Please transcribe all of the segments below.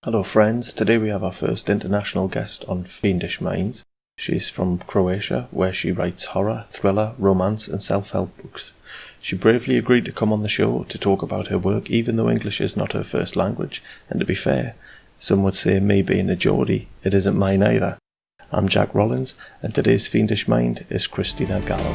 Hello friends, today we have our first international guest on Fiendish Minds. She's from Croatia, where she writes horror, thriller, romance and self-help books. She bravely agreed to come on the show to talk about her work, even though English is not her first language. And to be fair, some would say me being a Geordie, it isn't mine either. I'm Jack Rollins, and today's Fiendish Mind is Kristina Gallo.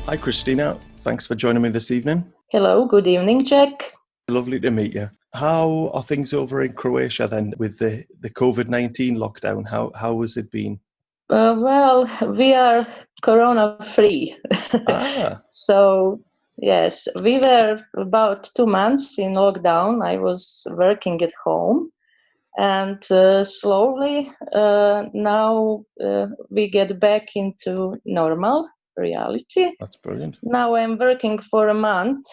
Hi Kristina, thanks for joining me this evening. Hello, good evening, Jack. Lovely to meet you. How are things over in Croatia then with the COVID-19 lockdown? How has it been? Well, we are corona-free. So, yes, we were about 2 months in lockdown. I was working at home. And slowly now we get back into normal reality. That's brilliant. Now I'm working for a month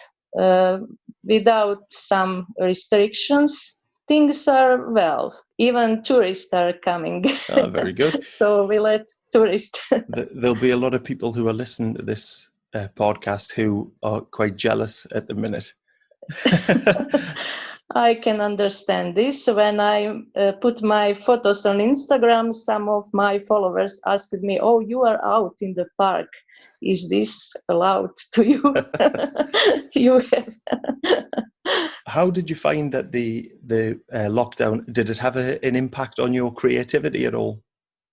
without some restrictions. Things are well. Even tourists are coming. Oh, very good. So we let tourists. There'll be a lot of people who are listening to this podcast who are quite jealous at the minute. I can understand this. When I put my photos on Instagram, some of my followers asked me, "Oh, you are out in the park. Is this allowed to you?" You have. How did you find that the lockdown, did it have an impact on your creativity at all?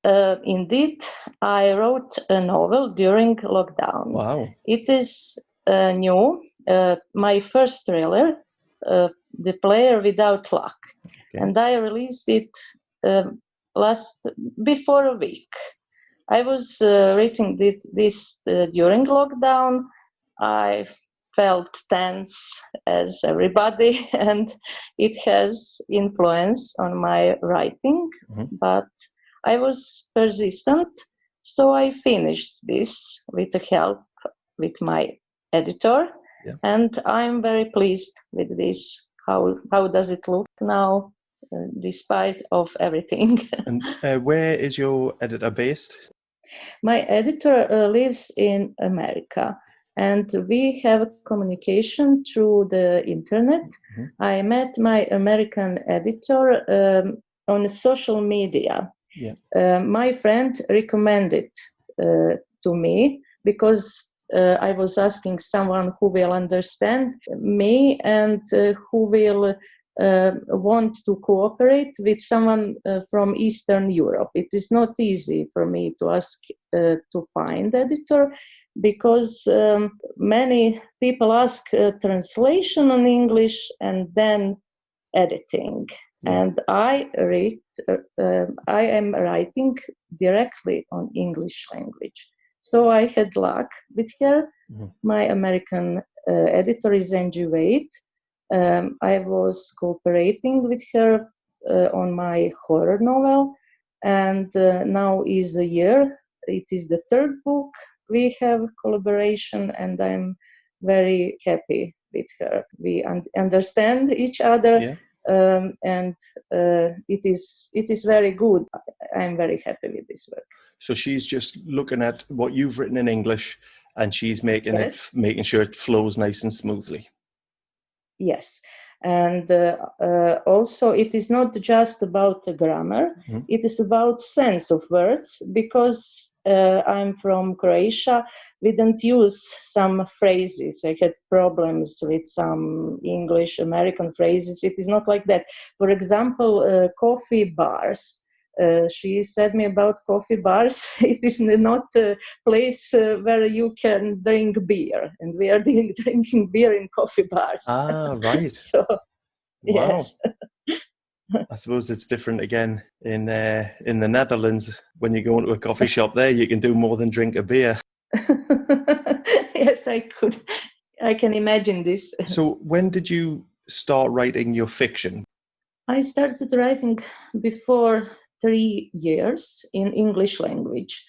Indeed, I wrote a novel during lockdown. Wow. It is new, my first thriller, The Player Without Luck. Okay. And I released it before a week. I was reading this during lockdown. I felt tense as everybody, and it has influence on my writing, but I was persistent, so I finished this with the help with my editor, and I'm very pleased with this. How does it look now, despite of everything? And where is your editor based? My editor lives in America, and we have communication through the internet. I met my American editor on social media. My friend recommended to me because I was asking someone who will understand me and who will want to cooperate with someone from Eastern Europe. It is not easy for me to ask to find editor because many people ask translation on English and then editing. And I am writing directly on English language. So I had luck with her. My American editor is Angie Wade. I was cooperating with her on my horror novel, and now is a year. It is the third book. We have collaboration, and I'm very happy with her. We understand each other. And it is very good. I'm very happy with this work. So she's just looking at what you've written in English, and she's making sure it flows nice and smoothly. Yes, and also it is not just about the grammar. It is about sense of words, because I'm from Croatia. We don't use some phrases. I had problems with some English American phrases. It is not like that. For example, coffee bars. She said me about coffee bars. It is not a place where you can drink beer, and we are drinking beer in coffee bars. Ah, right. So, wow. Yes. I suppose it's different again in the Netherlands. When you go into a coffee shop there, you can do more than drink a beer. Yes, I can imagine this. So when did you start writing your fiction? I started writing before 3 years in English language.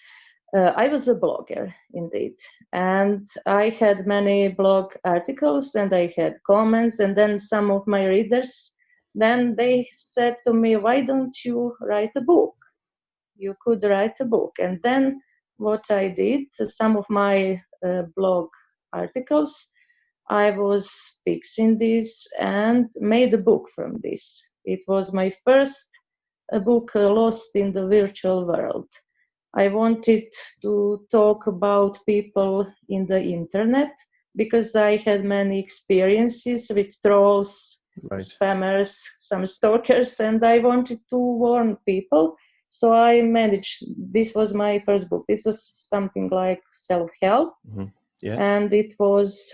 I was a blogger, indeed, and I had many blog articles and I had comments, and then some of my readers, then they said to me, why don't you write a book? You could write a book. And then what I did, some of my blog articles, I was fixing this and made a book from this. It was my first book, Lost in the Virtual World. I wanted to talk about people in the internet because I had many experiences with trolls, spammers, some stalkers, and I wanted to warn people. So I managed, this was my first book. This was something like self-help. And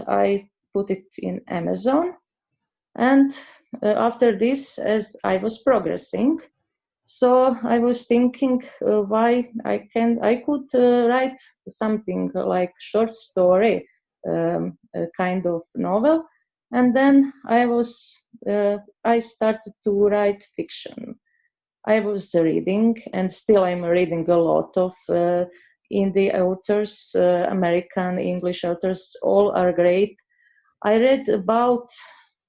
I put it in Amazon. And after this, as I was progressing, so I was thinking why I could write something like short story, a kind of novel, and then I started to write fiction. I was reading, and still I'm reading a lot of indie authors, American, English authors. All are great. I read about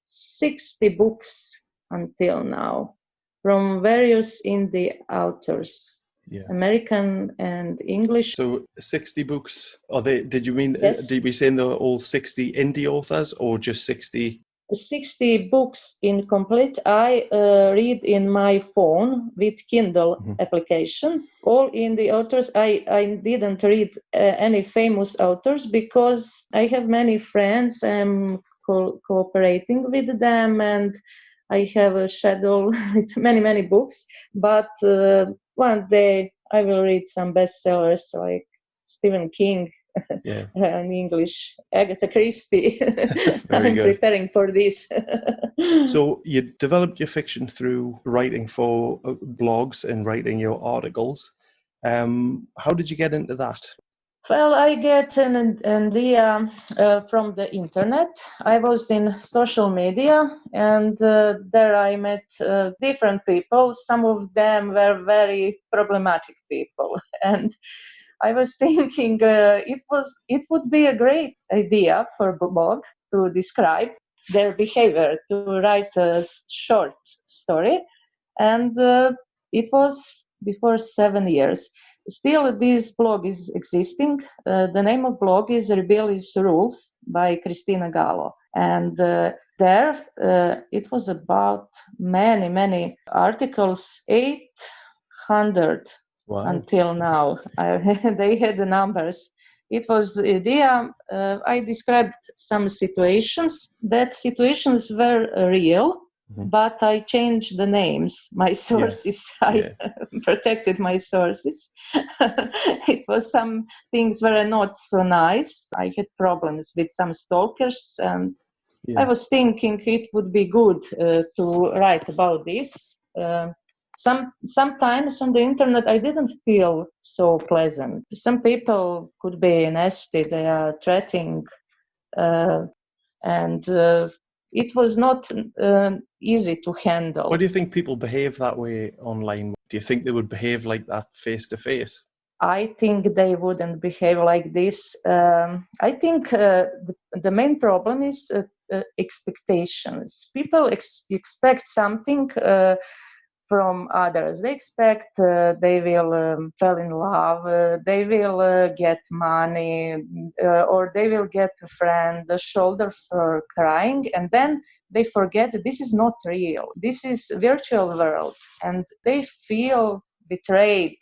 60 books until now, from various indie authors, American and English. So 60 books, did you mean, Yes. did we say they're all 60 indie authors or just 60? 60 books in complete. I read in my phone with Kindle application. All indie authors. I didn't read any famous authors because I have many friends. I'm cooperating with them, and I have a schedule with many books. But one day I will read some bestsellers like Stephen King. In English, Agatha Christie. I'm preparing for this. So you developed your fiction through writing for blogs and writing your articles. How did you get into that? Well, I get an idea from the internet. I was in social media, and there I met different people. Some of them were very problematic people, and I was thinking it would be a great idea for a blog to describe their behavior, to write a short story. And it was before 7 years. Still, this blog is existing. The name of blog is Rebellious Rules by Kristina Gallo. And there it was about many articles, 800 until now. They had the numbers. It was the idea. I described some situations. That situations were real, but I changed the names. My sources, I protected my sources. It was some things were not so nice. I had problems with some stalkers, and I was thinking it would be good to write about this. Sometimes on the internet I didn't feel so pleasant. Some people could be nasty, they are threatening, and it was not easy to handle. Why do you think people behave that way online? Do you think they would behave like that face to face? I think they wouldn't behave like this. I think the main problem is expectations. People expect something from others. They expect they will fall in love, they will get money, or they will get a friend, a shoulder for crying, and then they forget that this is not real. This is virtual world, and they feel betrayed.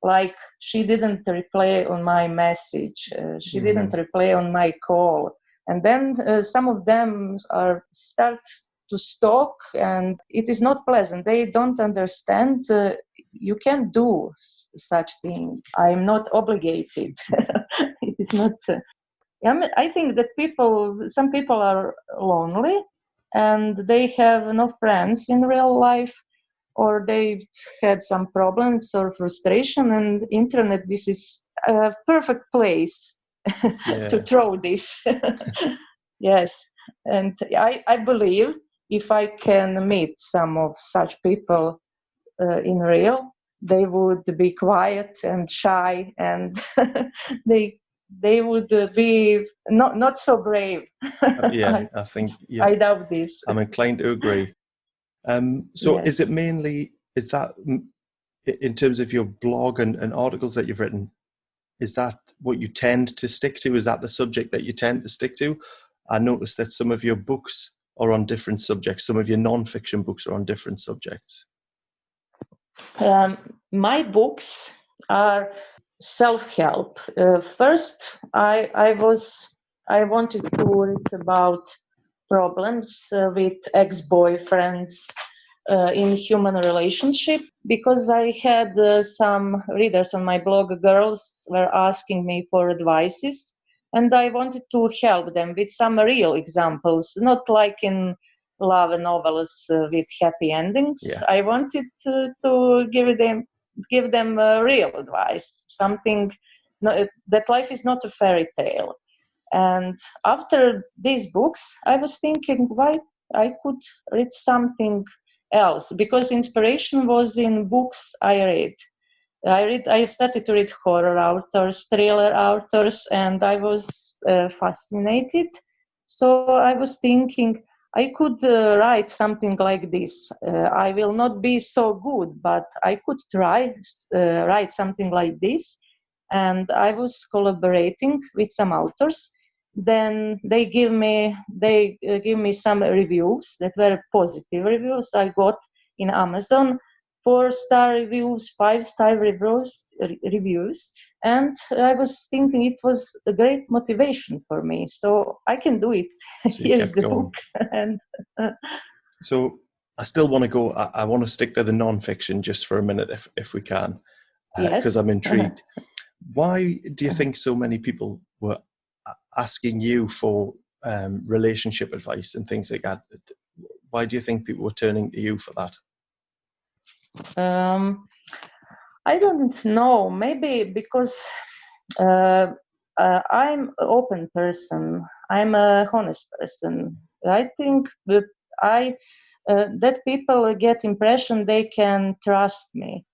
Like she didn't reply on my message, she didn't reply on my call, and then some of them start to stalk, and it is not pleasant. They don't understand. You can't do such thing. I'm not obligated. It is not. I think that some people are lonely, and they have no friends in real life, or they've had some problems or frustration, and internet, this is a perfect place to throw this. Yes, and I believe if I can meet some of such people in real, they would be quiet and shy, and they would be not so brave. Yeah, I think I doubt this. I'm inclined to agree. So Yes. is it mainly, is that in terms of your blog and articles that you've written, is that what you tend to stick to? Is that the subject that you tend to stick to? I noticed that some of your books are on different subjects. Some of your non-fiction books are on different subjects. My books are self-help. First, I wanted to read about problems with ex-boyfriends in human relationship, because I had some readers on my blog. Girls were asking me for advices, and I wanted to help them with some real examples, not like in love novels with happy endings. Yeah. I wanted to give them real advice, something that life is not a fairy tale. And after these books, I was thinking why I could read something else, because inspiration was in books I read. I started to read horror authors, thriller authors, and I was fascinated. So I was thinking I could write something like this. I will not be so good, but I could try write something like this. And I was collaborating with some authors. Then they give me some reviews that were positive reviews. I got in Amazon 4-star reviews, 5-star reviews, and I was thinking it was a great motivation for me. So I can do it. So you Here's kept the going. book. And So I still want to go. I want to stick to the non-fiction just for a minute, if we can, because yes, I'm intrigued. Why do you think so many people were asking you for relationship advice and things like that? Why do you think people were turning to you for that? I don't know. Maybe because I'm an open person. I'm a honest person. I think that that people get impression they can trust me.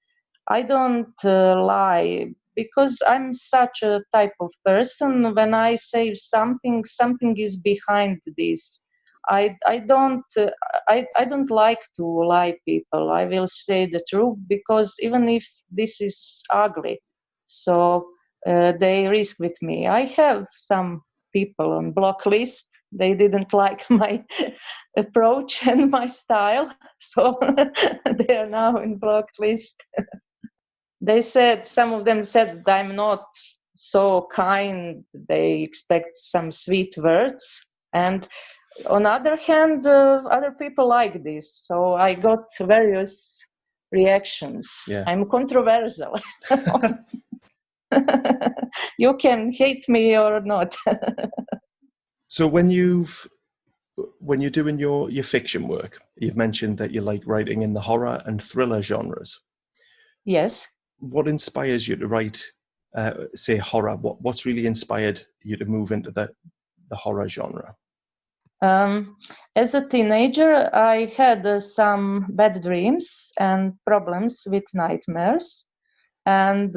I don't lie, because I'm such a type of person. When I say something, something is behind this. I don't like to lie people. I will say the truth, because even if this is ugly, so they risk with me. I have some people on block list. They didn't like my approach and my style, so they are now in block list. They said, some of them said that I'm not so kind. They expect some sweet words. And on the other hand, other people like this. So I got various reactions. Yeah. I'm controversial. You can hate me or not. So when you're doing your fiction work, you've mentioned that you like writing in the horror and thriller genres. Yes. What inspires you to write, say, horror? What's really inspired you to move into the horror genre? As a teenager, I had some bad dreams and problems with nightmares, and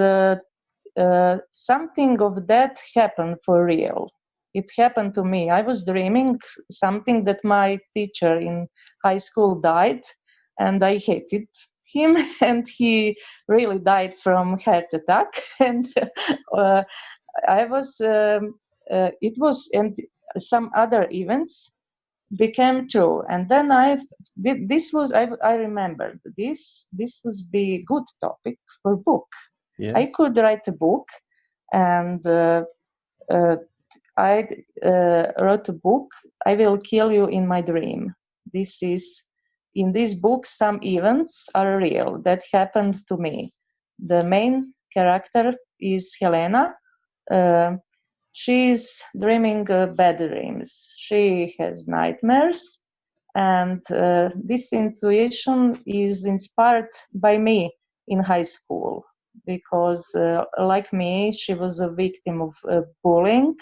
something of that happened for real. It happened to me. I was dreaming something that my teacher in high school died, and I hated him, and he really died from heart attack. And I was, it was, and some other events became true. And then I remembered this was be good topic for book. Yeah. I could write a book, and I wrote a book, I Will Kill You in My Dream. In this book, some events are real that happened to me. The main character is Helena. She's dreaming bad dreams. She has nightmares, and this intuition is inspired by me in high school, because like me, she was a victim of bullying,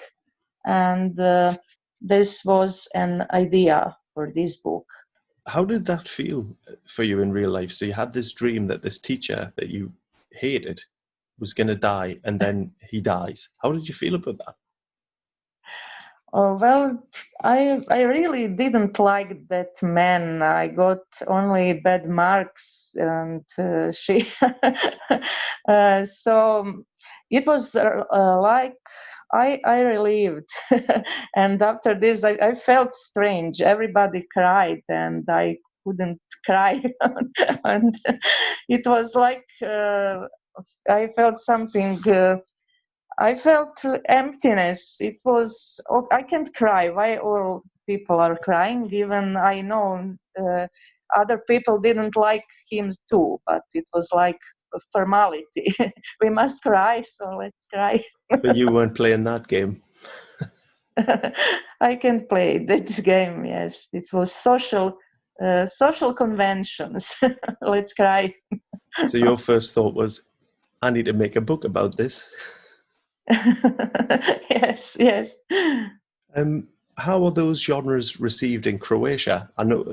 and this was an idea for this book. How did that feel for you in real life? So you had this dream that this teacher that you hated was going to die, and then he dies. How did you feel about that? Oh, well, I really didn't like that man. I got only bad marks, and she. So it was like I relieved, and after this I felt strange. Everybody cried, and I couldn't cry, and it was like I felt something. I felt emptiness. It was, oh, I can't cry. Why all people are crying? Even I know other people didn't like him too, but it was like a formality. We must cry, so let's cry. But you weren't playing that game. I can't play this game. Yes, it was social conventions. Let's cry. So your first thought was, I need to make a book about this. Yes, yes. How are those genres received in Croatia? I know.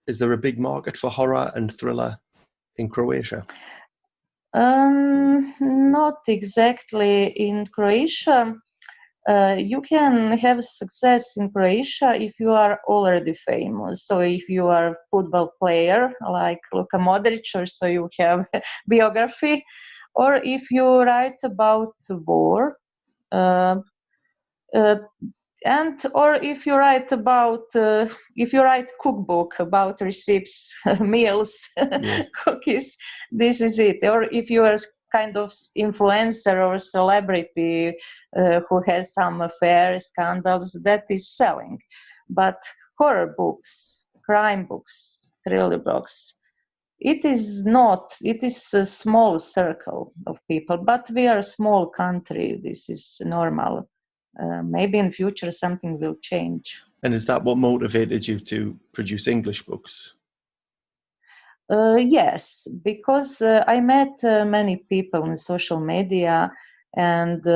Is there a big market for horror and thriller in Croatia? Not exactly in Croatia. You can have success in Croatia if you are already famous. So if you are a football player like Luka Modric, or so you have biography, or if you write about war, uh, uh, and or if you write cookbook about recipes, meals, Yeah. cookies, this is it. Or if you are kind of influencer or celebrity who has some affairs, scandals, that is selling. But horror books, crime books, thriller books, it is not. It is a small circle of people, but we are a small country. This is normal. Maybe in future something will change. And is that what motivated you to produce English books? Yes, because I met many people in social media, and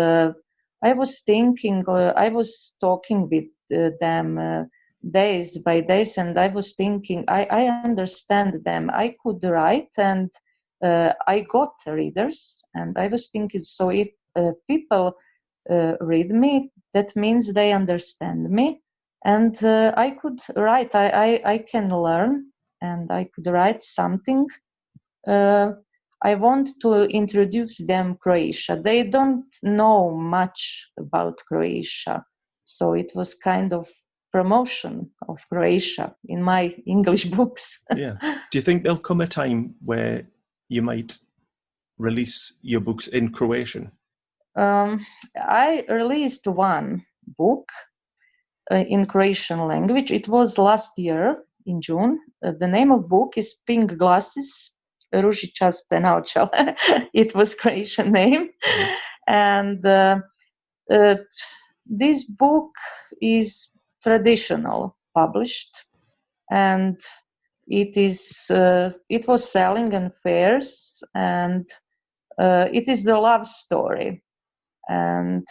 I was thinking, I was talking with them days by days, and I was thinking, I understand them. I could write, and I got readers, and I was thinking, so if people read me, that means they understand me, and I could write. I can learn, and I could write something. Uh, I want to introduce them Croatia. They don't know much about Croatia, so it was kind of promotion of Croatia in my English books. Yeah. Do you think there'll come a time where you might release your books in Croatian? I released one book in Croatian language. It was last year in June. The name of book is Pink Glasses, Ružičaste naočale. It was Croatian name. Right. And this book is traditional published, and it was selling in fairs, and it is the love story. And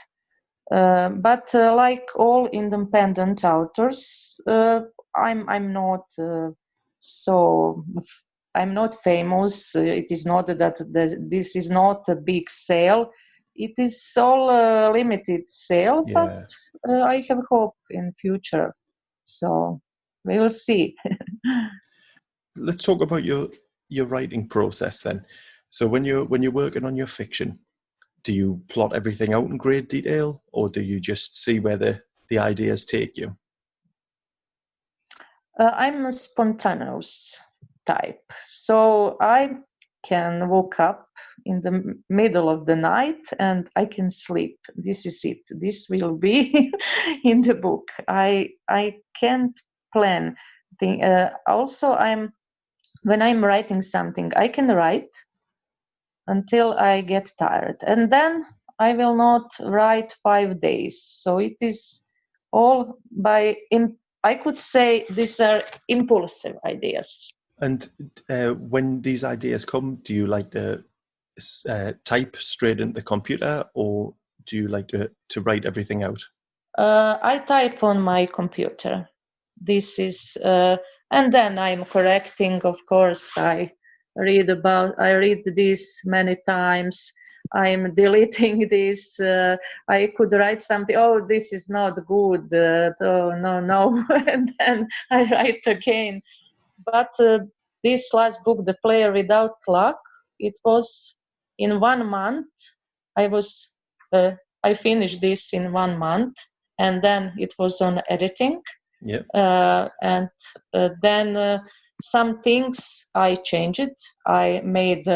but like all independent authors, I'm not so. I'm not famous. It is not that this is not a big sale. It is all a limited sale, but Yeah. I have hope in future. So we will see. Let's talk about your writing process then. So when you're working on your fiction, do you plot everything out in great detail, or do you just see where the ideas take you? I'm a spontaneous type, so I can wake up in the middle of the night and I can sleep. This is it. This will be in the book. I can't plan. Also, when I'm writing something, I can write until I get tired, and then I will not write 5 days. So it is all by I could say these are impulsive ideas. And when these ideas come, do you like to type straight into the computer, or do you like to write everything out? I type on my computer. this is, and then I'm correcting, of course. I read this many times. I'm deleting this. I could write something. Oh, this is not good. Oh, no. And then I write again. But this last book, The Player Without Luck, it was in 1 month. I finished this in 1 month, and then it was on editing. Yep. And then some things I changed. I made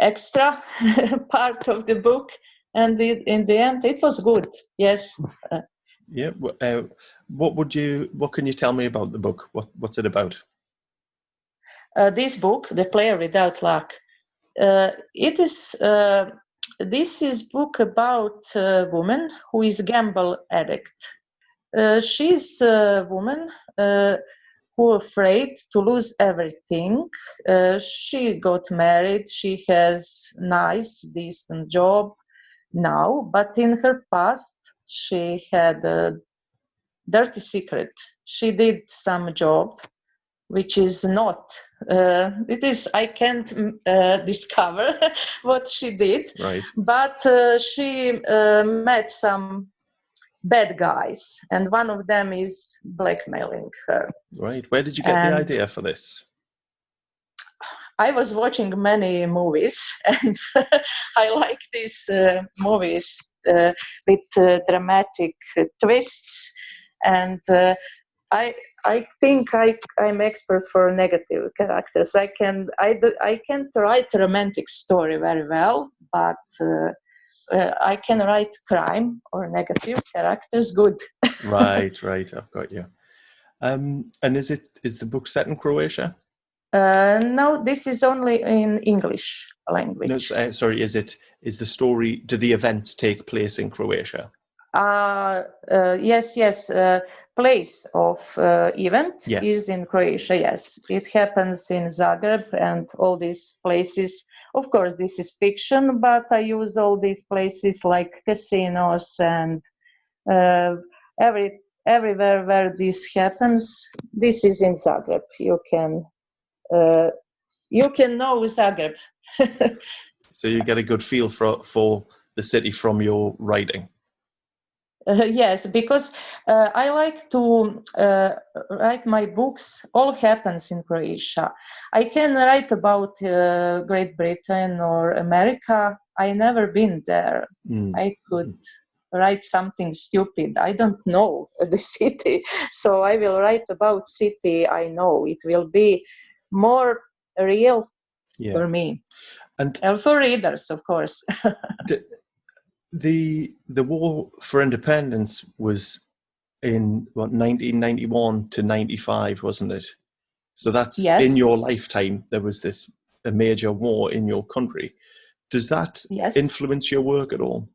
extra part of the book, and in the end it was good. Yes. Yeah. What can you tell me about the book? What's it about? This book, The Player Without Luck, it is. This is book about a woman who is gamble addict. She's a woman who afraid to lose everything. She got married. She has nice, decent job now, but in her past she had a dirty secret. She did some job which is not. I can't discover what she did. Right. But she met some bad guys, and one of them is blackmailing her. Right. Where did you get the idea for this? I was watching many movies, and I like these movies with dramatic twists, and I think I'm expert for negative characters. I can't write a romantic story very well, but I can write crime or negative characters good. Right. I've got you. And is the book set in Croatia? No, this is only in English language. No, sorry. Is the story? Do the events take place in Croatia? Yes. Place of event Yes. is in Croatia. Yes, it happens in Zagreb and all these places. Of course, this is fiction, but I use all these places like casinos and everywhere where this happens. This is in Zagreb. You can know Zagreb. So you get a good feel for the city from your writing. Yes, because I like to write my books. All happens in Croatia. I can write about Great Britain or America. I never been there. I could write something stupid. I don't know the city, so I will write about city I know. It will be more real for me, and for readers, of course. The war for independence was in 1991 to 95, wasn't it? So that's in your lifetime. There was a major war in your country. Does that influence your work at all?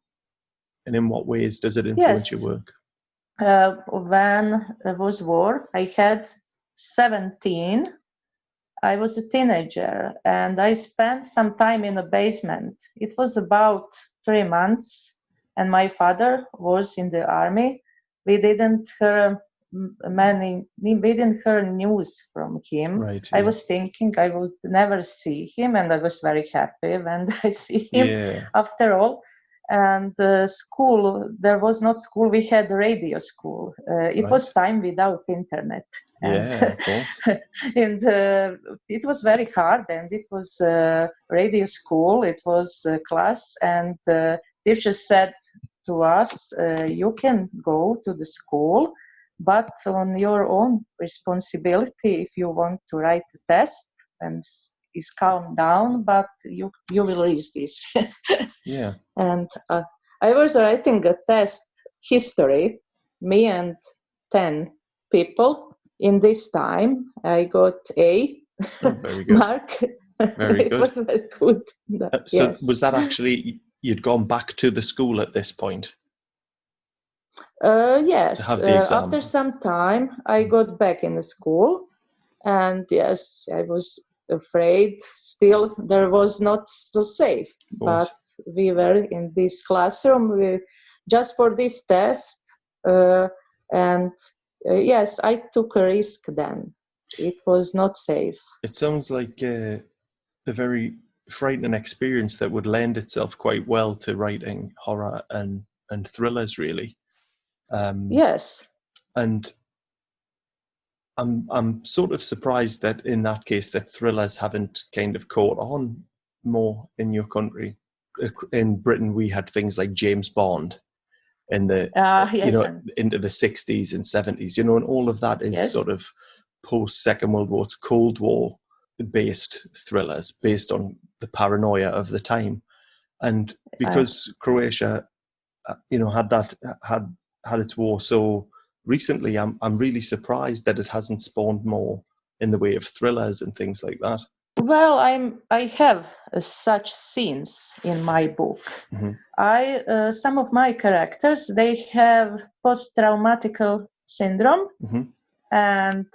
And in what ways does it influence your work? When there was war, I had 17. I was a teenager, and I spent some time in a basement. It was about 3 months, and my father was in the army. We didn't hear news from him. Right, I was thinking I would never see him, and I was very happy when I see him after all. And school, there was not school, we had radio school. It was time without internet. Of course. And it was very hard, and it was radio school, it was class, and teacher said to us, you can go to the school, but on your own responsibility. If you want to write a test, and is calm down, but you will read this. And I was writing a test, history, me and 10 people. In this time, I got A very good. mark. Very good. It was very good. So was that actually, you'd gone back to the school at this point? Yes. To have the exam. After some time, I got back in the school. And yes, I was afraid. Still, there was not so safe. But we were in this classroom. Just for this test, And yes, I took a risk then. It was not safe. It sounds like a very frightening experience that would lend itself quite well to writing horror and thrillers, really. Yes. And I'm sort of surprised that in that case that thrillers haven't kind of caught on more in your country. In Britain, we had things like James Bond in the Yes, into the 60s and 70s, and all of that is yes. sort of post Second World War, Cold War based thrillers based on the paranoia of the time. And because Croatia had its war so recently, I'm really surprised that it hasn't spawned more in the way of thrillers and things like that. Well, I have such scenes in my book. Mm-hmm. Some of my characters, they have post-traumatic syndrome, mm-hmm. and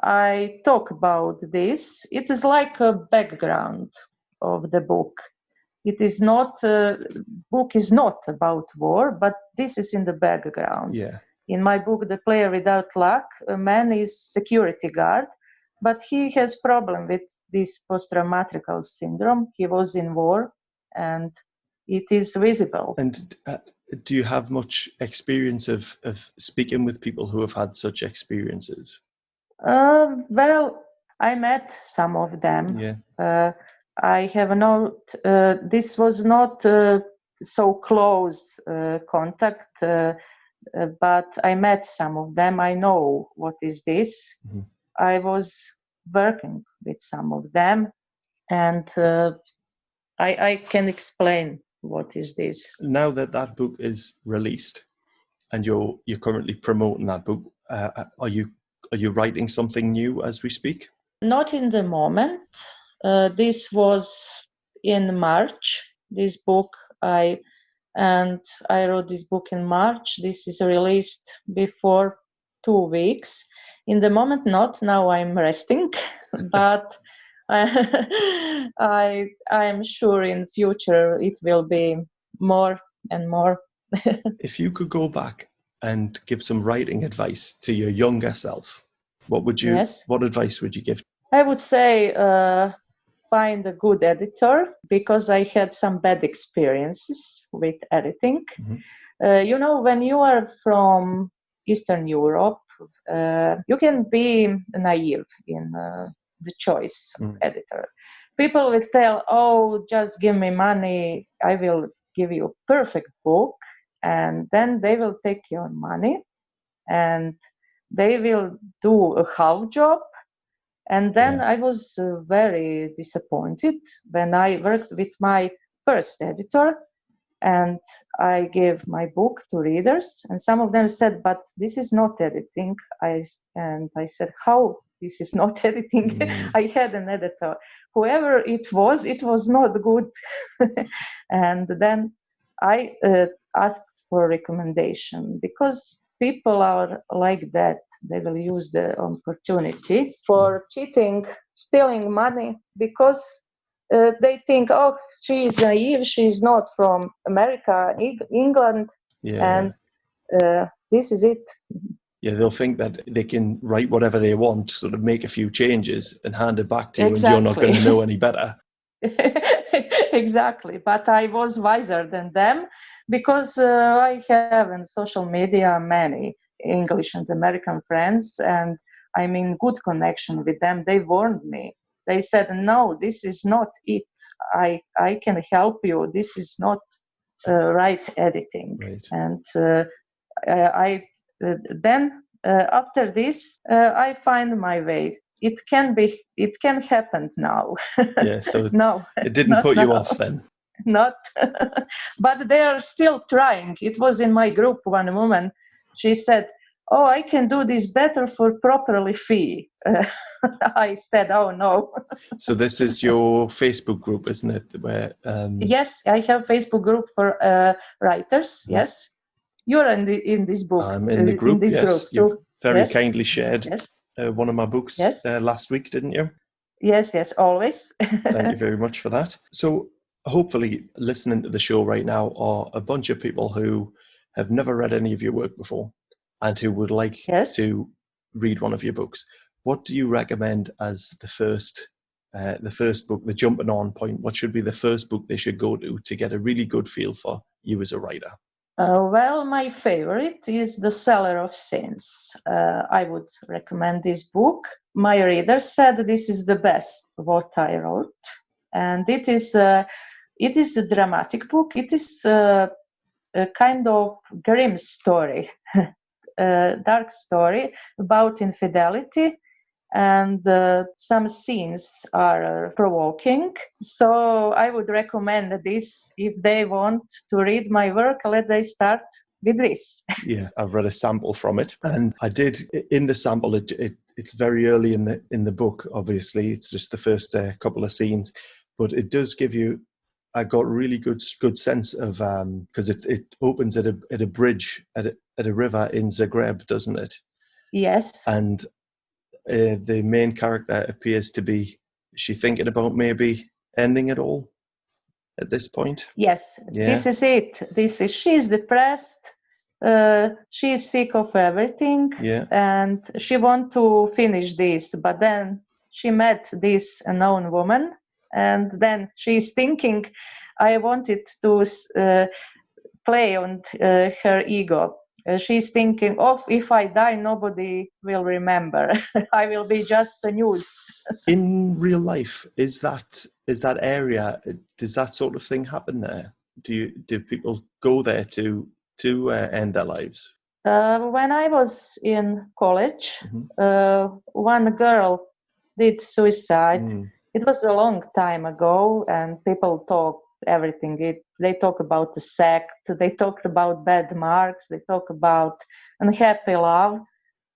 I talk about this. It is like a background of the book. It is not, book is not about war, but this is in the background. Yeah. In my book, The Player Without Luck, a man is security guard, but he has problem with this post-traumatic syndrome. He was in war, and it is visible. And do you have much experience of speaking with people who have had such experiences? Well, I met some of them. Yeah. I have not, this was not so close contact, but I met some of them. I know what is this. Mm-hmm. I was working with some of them, and I can explain what is this. Now that book is released, and you're currently promoting that book, are you writing something new as we speak? Not in the moment. This was in March. This book I wrote this book in March. This is released before 2 weeks. In the moment, not. Now I'm resting, but I am sure in future it will be more and more. If you could go back and give some writing advice to your younger self, what advice would you give? I would say find a good editor, because I had some bad experiences with editing. Mm-hmm. When you are from Eastern Europe, you can be naive in the choice of editor. People will tell, oh, just give me money, I will give you a perfect book, and then they will take your money and they will do a half job. And then I was very disappointed when I worked with my first editor, and I gave my book to readers, and some of them said, but this is not editing. I said, how this is not editing? I had an editor. Whoever it was not good. And then I asked for a recommendation, because people are like that. They will use the opportunity for cheating, stealing money, because they think, oh, she is naive, she is not from America, England, and this is it. Yeah, they'll think that they can write whatever they want, sort of make a few changes and hand it back to you, Exactly. and you're not going to know any better. Exactly, but I was wiser than them, because I have in social media many English and American friends, and I'm in good connection with them. They warned me. They said, no, this is not it. I can help you. This is not right editing. Right. And then after this, I find my way. It can happen now. Yeah, so no, it didn't put you off then. Not, but they are still trying. It was in my group, one woman, she said, oh, I can do this better for properly fee. I said, oh no. So this is your Facebook group, isn't it? Where Yes, I have Facebook group for writers. Yes, you're in this book. I'm in the group. In this yes, group you've too. very kindly shared Yes. One of my books last week, didn't you? Yes, always. Thank you very much for that. So hopefully listening to the show right now are a bunch of people who have never read any of your work before, and who would like Yes. to read one of your books, what do you recommend as the first book, the jumping on point? What should be the first book they should go to get a really good feel for you as a writer? Well, my favorite is The Seller of Sins. I would recommend this book. My reader said this is the best what I wrote, and it is a dramatic book. It is a kind of grim story, a dark story about infidelity, and some scenes are provoking. So I would recommend this if they want to read my work. Let they start with this. Yeah, I've read a sample from it, and I did in the sample. It's very early in the book. Obviously, it's just the first couple of scenes, but it does give you. I got really good sense of because it opens at a bridge at a river in Zagreb, doesn't it? Yes. And the main character appears to be, is she thinking about maybe ending it all at this point? Yes, Yeah. This is it. She's depressed. She's sick of everything. Yeah. And she wants to finish this, but then she met this unknown woman, and then she's thinking, I wanted to play on her ego. She's thinking, if I die, nobody will remember. I will be just the news. In real life, is that area? Does that sort of thing happen there? Do people go there to end their lives? When I was in college, one girl did suicide. It was a long time ago, and people talk everything. They talk about the sect, they talked about bad marks, they talk about unhappy love,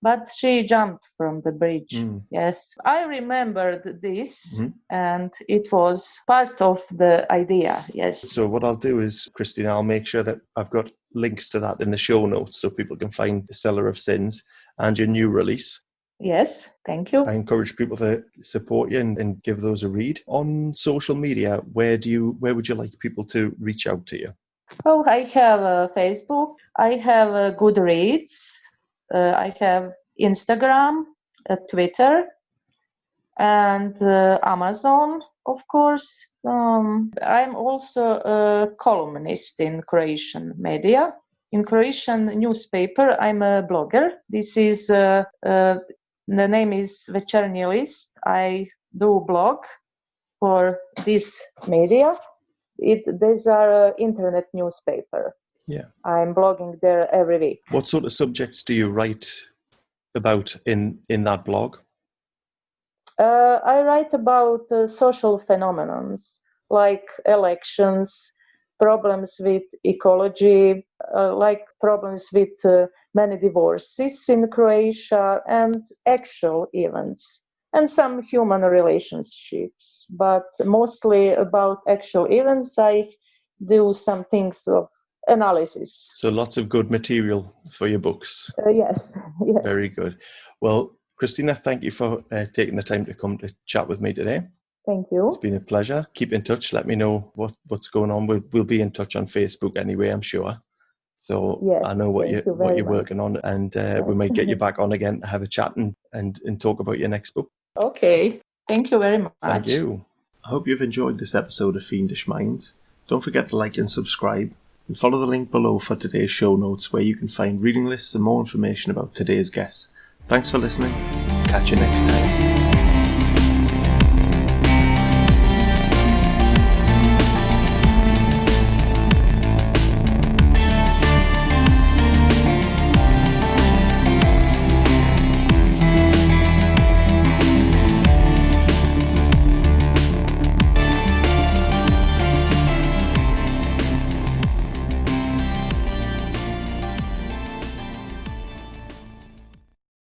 but she jumped from the bridge. Yes, I remembered this, and it was part of the idea. Yes. So what I'll do is, Kristina, I'll make sure that I've got links to that in the show notes so people can find The Seller of Sins and your new release. Yes, thank you. I encourage people to support you and give those a read. On social media, where would you like people to reach out to you? Oh, I have Facebook. I have Goodreads. I have Instagram, Twitter, and Amazon, of course. I'm also a columnist in Croatian media. In Croatian newspaper, I'm a blogger. This is the name is Večernji List. I do blog for this media. These are internet newspaper. Yeah. I'm blogging there every week. What sort of subjects do you write about in that blog? I write about social phenomena like elections, problems with ecology, like problems with many divorces in Croatia, and actual events, and some human relationships. But mostly about actual events, I do some things of analysis. So lots of good material for your books. Yes. Very good. Well, Kristina, thank you for taking the time to come to chat with me today. Thank you. It's been a pleasure. Keep in touch. Let me know what's going on. We'll be in touch on Facebook anyway, I'm sure. So yes, I know what you're working on, and we might get you back on again to have a chat and talk about your next book. Okay. Thank you very much. Thank you. I hope you've enjoyed this episode of Fiendish Minds. Don't forget to like and subscribe, and follow the link below for today's show notes where you can find reading lists and more information about today's guests. Thanks for listening. Catch you next time.